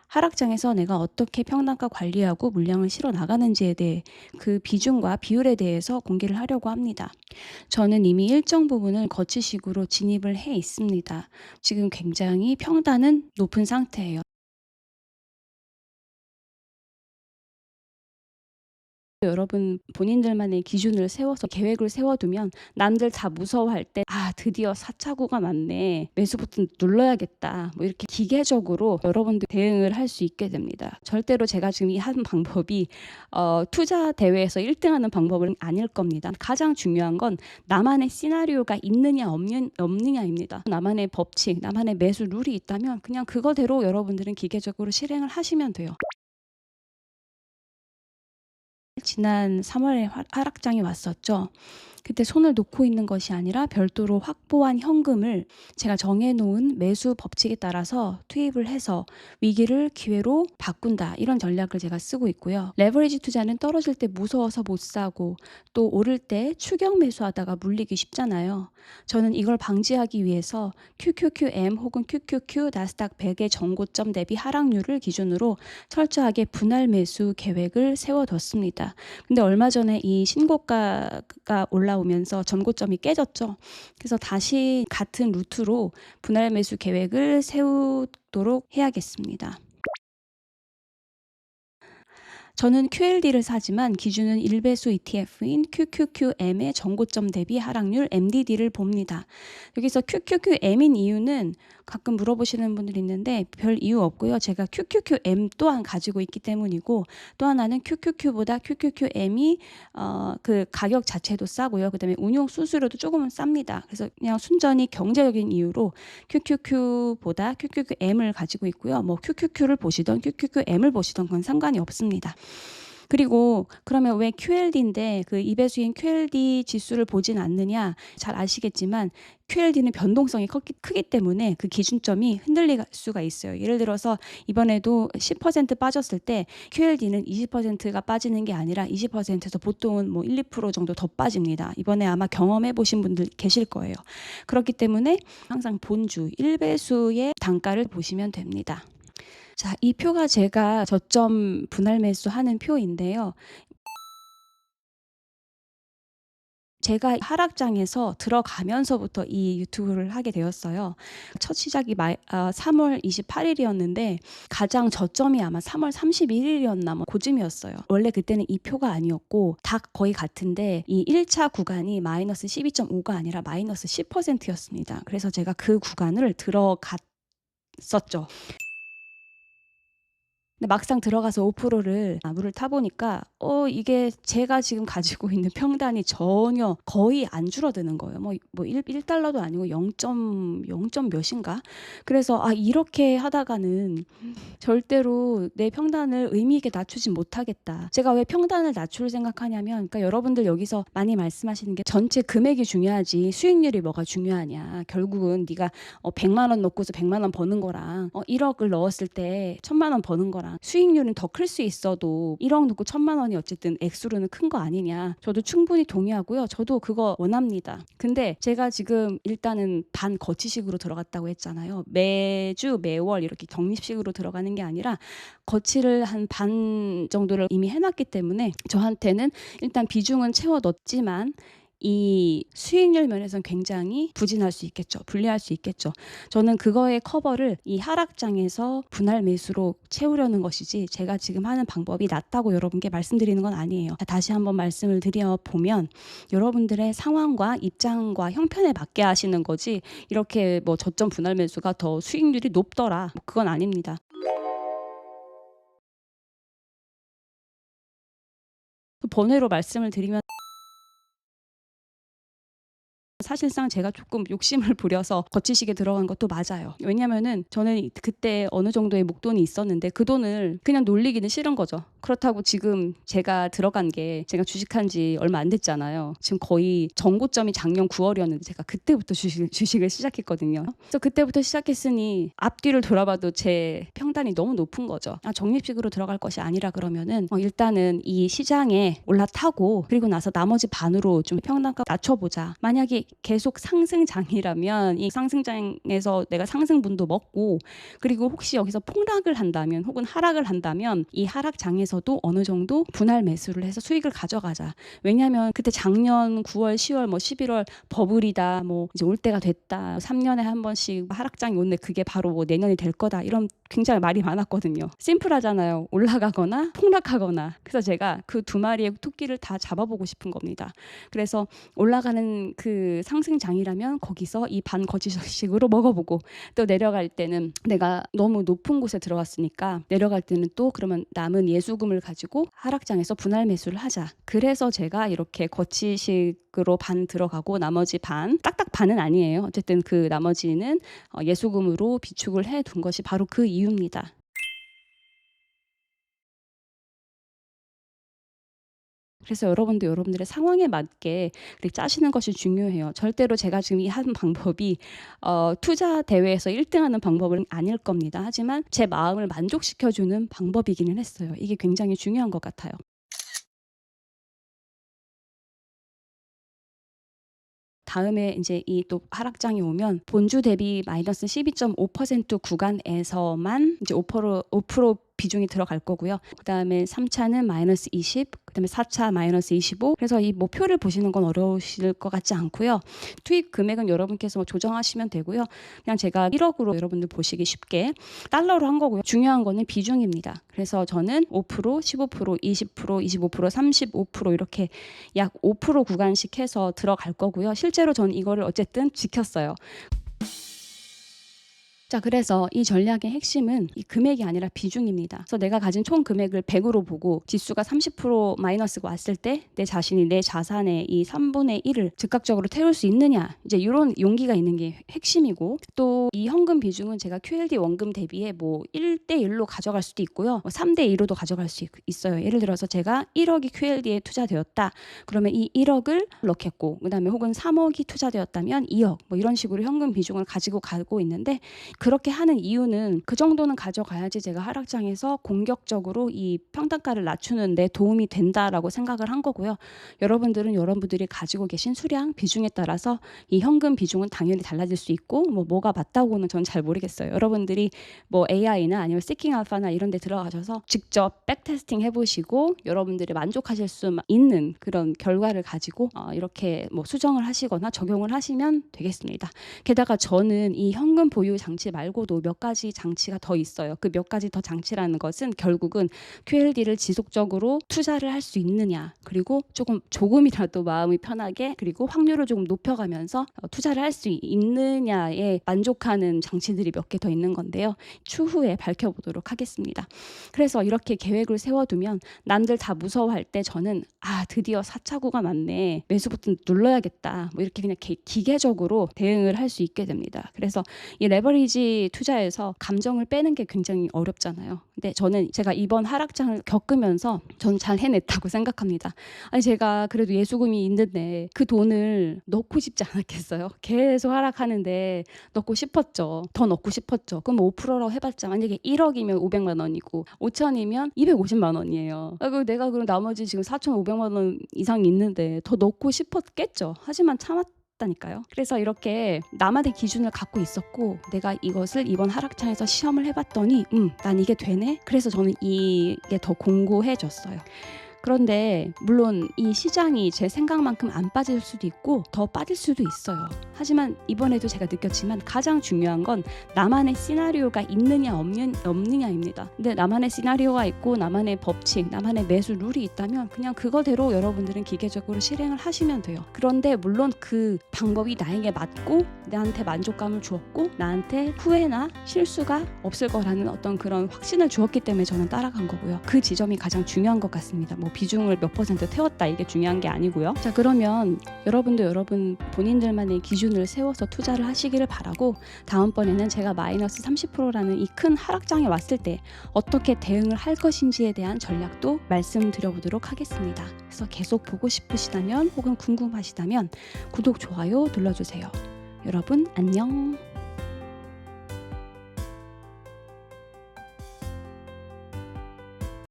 하락장에서 내가 어떻게 평단가 관리하고 물량을 실어 나가는지에 대해 그 비중과 비율에 대해서 공개를 하려고 합니다. 저는 이미 일정 부분을 거치식으로 진입을 해 있습니다. 지금 굉장히 평단은 높은 상태예요. 여러분 본인들만의 기준을 세워서 계획을 세워두면 남들 다 무서워할 때 '아 드디어 4차 맞네. 매수 버튼 눌러야겠다.' 뭐 이렇게 기계적으로 여러분들 대응을 할 수 있게 됩니다. 절대로 제가 지금 이 하는 방법이 투자 대회에서 1등 하는 방법은 아닐 겁니다. 가장 중요한 건 나만의 시나리오가 있느냐 없느냐입니다. 나만의 법칙, 나만의 매수 룰이 있다면 그냥 그거대로 여러분들은 기계적으로 실행을 하시면 돼요. 지난 3월에 하락장이 왔었죠. 그때 손을 놓고 있는 것이 아니라 별도로 확보한 현금을 제가 정해놓은 매수 법칙에 따라서 투입을 해서 위기를 기회로 바꾼다, 이런 전략을 제가 쓰고 있고요. 레버리지 투자는 떨어질 때 무서워서 못 사고 또 오를 때 추격 매수하다가 물리기 쉽잖아요. 저는 이걸 방지하기 위해서 QQQM 혹은 QQQ 나스닥 100의 전고점 대비 하락률을 기준으로 철저하게 분할 매수 계획을 세워뒀습니다. 근데 얼마 전에 이 신고가가 올라오면서 전고점이 깨졌죠. 그래서 다시 같은 루트로 분할 매수 계획을 세우도록 해야겠습니다. 저는 QLD를 사지만 기준은 일배수 ETF인 QQQM의 전고점 대비 하락률 MDD를 봅니다. 여기서 QQQM인 이유는 가끔 물어보시는 분들이 있는데 별 이유 없고요. 제가 QQQM 또한 가지고 있기 때문이고, 또 하나는 QQQ보다 QQQM이 그 가격 자체도 싸고요. 그다음에 운용 수수료도 조금은 쌉니다. 그래서 그냥 순전히 경제적인 이유로 QQQ보다 QQQM을 가지고 있고요. 뭐 QQQ를 보시던 QQQM을 보시던 건 상관이 없습니다. 그리고 그러면 왜 QLD인데 그 2배수인 QLD 지수를 보진 않느냐? 잘 아시겠지만 QLD는 변동성이 크기 때문에 그 기준점이 흔들릴 수가 있어요. 예를 들어서 이번에도 10% 빠졌을 때 QLD는 20%가 빠지는 게 아니라 20%에서 보통은 뭐 1, 2% 정도 더 빠집니다. 이번에 아마 경험해 보신 분들 계실 거예요. 그렇기 때문에 항상 본주 1배수의 단가를 보시면 됩니다. 자, 이 표가 제가 저점 분할 매수하는 표인데요. 제가 하락장에서 들어가면서부터 이 유튜브를 하게 되었어요. 첫 시작이 3월 28일이었는데 가장 저점이 아마 3월 31일이었나 뭐 그쯤이었어요. 원래 그때는 이 표가 아니었고 다 거의 같은데 이 1차 구간이 마이너스 12.5가 아니라 마이너스 10%였습니다. 그래서 제가 그 구간을 들어갔었죠. 근데 막상 들어가서 5%를 물을 타보니까 이게 제가 지금 가지고 있는 평단이 전혀 거의 안 줄어드는 거예요. 뭐 1달러도 아니고 0. 몇인가? 그래서 이렇게 하다가는 절대로 내 평단을 의미 있게 낮추지 못하겠다. 제가 왜 평단을 낮출 생각하냐면, 그러니까 여러분들 여기서 많이 말씀하시는 게 전체 금액이 중요하지 수익률이 뭐가 중요하냐. 결국은 네가 100만 원 넣고서 100만 원 버는 거랑 1억을 넣었을 때 1000만 원 버는 거랑 수익률은 더 클 수 있어도 1억 넣고 1000만 원이 어쨌든 액수로는 큰 거 아니냐. 저도 충분히 동의하고요. 저도 그거 원합니다. 근데 제가 지금 일단은 반거치식으로 들어갔다고 했잖아요. 매주 매월 이렇게 적립식으로 들어가는 게 아니라 거치를 한 반 정도를 이미 해놨기 때문에 저한테는 일단 비중은 채워 넣었지만 이 수익률 면에서는 굉장히 부진할 수 있겠죠. 불리할 수 있겠죠. 저는 그거의 커버를 이 하락장에서 분할 매수로 채우려는 것이지 제가 지금 하는 방법이 낫다고 여러분께 말씀드리는 건 아니에요. 다시 한번 말씀을 드려보면 여러분들의 상황과 입장과 형편에 맞게 하시는 거지 이렇게 뭐 저점 분할 매수가 더 수익률이 높더라, 그건 아닙니다. 번외로 말씀을 드리면 사실상 제가 조금 욕심을 부려서 거치식에 들어간 것도 맞아요. 왜냐면은 저는 그때 어느 정도의 목돈이 있었는데 그 돈을 그냥 놀리기는 싫은 거죠. 그렇다고 지금 제가 들어간 게 제가 주식한 지 얼마 안 됐잖아요. 지금 거의 전고점이 작년 9월이었는데 제가 그때부터 주식을 시작했거든요. 그래서 그때부터 시작했으니 앞뒤를 돌아봐도 제 평단이 너무 높은 거죠. 적립식으로 들어갈 것이 아니라 그러면은 일단은 이 시장에 올라타고 그리고 나서 나머지 반으로 좀 평단가 낮춰보자. 만약에 계속 상승장이라면 이 상승장에서 내가 상승분도 먹고, 그리고 혹시 여기서 폭락을 한다면 혹은 하락을 한다면 이 하락장에서도 어느 정도 분할 매수를 해서 수익을 가져가자. 왜냐하면 그때 작년 9월, 10월, 뭐 11월 버블이다, 뭐 이제 올 때가 됐다, 3년에 한 번씩 하락장이 오는데 그게 바로 뭐 내년이 될 거다, 이런 굉장히 말이 많았거든요. 심플하잖아요. 올라가거나 폭락하거나. 그래서 제가 그 두 마리의 토끼를 다 잡아보고 싶은 겁니다. 그래서 올라가는 그 상승장이라면 거기서 이 반거짓식으로 먹어보고, 또 내려갈 때는 내가 너무 높은 곳에 들어갔으니까 내려갈 때는 또 그러면 남은 예수금을 가지고 하락장에서 분할 매수를 하자. 그래서 제가 이렇게 거치식으로 반 들어가고 나머지 반, 딱딱 반은 아니에요. 어쨌든 그 나머지는 예수금으로 비축을 해둔 것이 바로 그 이유입니다. 그래서 여러분도 여러분들의 상황에 맞게 그렇게 짜시는 것이 중요해요. 절대로 제가 지금 이 한 방법이 투자 대회에서 1등하는 방법은 아닐 겁니다. 하지만 제 마음을 만족시켜주는 방법이기는 했어요. 이게 굉장히 중요한 것 같아요. 다음에 이제 이 또 하락장이 오면 본주 대비 마이너스 12.5% 구간에서만 이제 5% 비중이 들어갈 거고요. 그다음에 3차는 마이너스 20, 그다음에 4차 마이너스 25. 그래서 이 목표를 보시는 건 어려우실 것 같지 않고요. 투입 금액은 여러분께서 뭐 조정하시면 되고요. 그냥 제가 1억으로 여러분들 보시기 쉽게 달러로 한 거고요. 중요한 거는 비중입니다. 그래서 저는 5%, 15%, 20%, 25%, 35% 이렇게 약 5% 구간씩 해서 들어갈 거고요. 실제로 저는 이거를 어쨌든 지켰어요. 자, 그래서 이 전략의 핵심은 이 금액이 아니라 비중입니다. 그래서 내가 가진 총 금액을 100으로 보고 지수가 30% 마이너스가 왔을 때 내 자신이 내 자산의 이 3분의 1을 즉각적으로 태울 수 있느냐, 이제 이런 용기가 있는 게 핵심이고, 또 이 현금 비중은 제가 QLD 원금 대비에 뭐 1대1로 가져갈 수도 있고요, 3대2로도 가져갈 수 있어요. 예를 들어서 제가 1억이 QLD에 투자되었다. 그러면 이 1억을 넣겠고, 그 다음에 혹은 3억이 투자되었다면 2억, 뭐 이런 식으로 현금 비중을 가지고 가고 있는데, 그렇게 하는 이유는 그 정도는 가져가야지 제가 하락장에서 공격적으로 이 평단가를 낮추는 데 도움이 된다라고 생각을 한 거고요. 여러분들은 여러분들이 가지고 계신 수량, 비중에 따라서 이 현금 비중은 당연히 달라질 수 있고, 뭐가 맞다고는 전 잘 모르겠어요. 여러분들이 뭐 AI나 아니면 세킹 알파나 이런 데 들어가셔서 직접 백테스팅 해보시고 여러분들이 만족하실 수 있는 그런 결과를 가지고 이렇게 뭐 수정을 하시거나 적용을 하시면 되겠습니다. 게다가 저는 이 현금 보유 장치 말고도 몇 가지 장치가 더 있어요. 그 몇 가지 더 장치라는 것은 결국은 QLD를 지속적으로 투자를 할 수 있느냐, 그리고 조금이라도 마음이 편하게, 그리고 확률을 조금 높여가면서 투자를 할 수 있느냐에 만족하는 장치들이 몇 개 더 있는 건데요. 추후에 밝혀보도록 하겠습니다. 그래서 이렇게 계획을 세워두면 남들 다 무서워할 때 저는 드디어 4차 구간 왔네, 매수 버튼 눌러야겠다, 뭐 이렇게 그냥 기계적으로 대응을 할 수 있게 됩니다. 그래서 이 레버리지 투자에서 감정을 빼는 게 굉장히 어렵잖아요. 근데 저는 제가 이번 하락장을 겪으면서 전 잘 해냈다고 생각합니다. 아니, 제가 그래도 예수금이 있는데 그 돈을 넣고 싶지 않았겠어요? 계속 하락하는데 넣고 싶었죠. 더 넣고 싶었죠. 그럼 5%라고 해봤자 만약에 1억이면 500만 원이고 5천이면 250만 원이에요. 내가 그럼 나머지 지금 4,500만 원 이상 있는데 더 넣고 싶었겠죠. 하지만 참았다니까요. 그래서 이렇게 나만의 기준을 갖고 있었고, 내가 이것을 이번 하락장에서 시험을 해봤더니 난 이게 되네. 그래서 저는 이게 더 공고해졌어요. 그런데 물론 이 시장이 제 생각만큼 안 빠질 수도 있고 더 빠질 수도 있어요. 하지만 이번에도 제가 느꼈지만 가장 중요한 건 나만의 시나리오가 있느냐 없느냐입니다. 근데 나만의 시나리오가 있고 나만의 법칙, 나만의 매수 룰이 있다면 그냥 그거대로 여러분들은 기계적으로 실행을 하시면 돼요. 그런데 물론 그 방법이 나에게 맞고 나한테 만족감을 주었고 나한테 후회나 실수가 없을 거라는 어떤 그런 확신을 주었기 때문에 저는 따라간 거고요. 그 지점이 가장 중요한 것 같습니다. 뭐 비중을 몇 % 태웠다 이게 중요한 게 아니고요. 자, 그러면 여러분도 여러분 본인들만의 기준을 세워서 투자를 하시기를 바라고, 다음번에는 제가 마이너스 30%라는 이 큰 하락장에 왔을 때 어떻게 대응을 할 것인지에 대한 전략도 말씀드려보도록 하겠습니다. 그래서 계속 보고 싶으시다면 혹은 궁금하시다면 구독, 좋아요 눌러주세요. 여러분 안녕.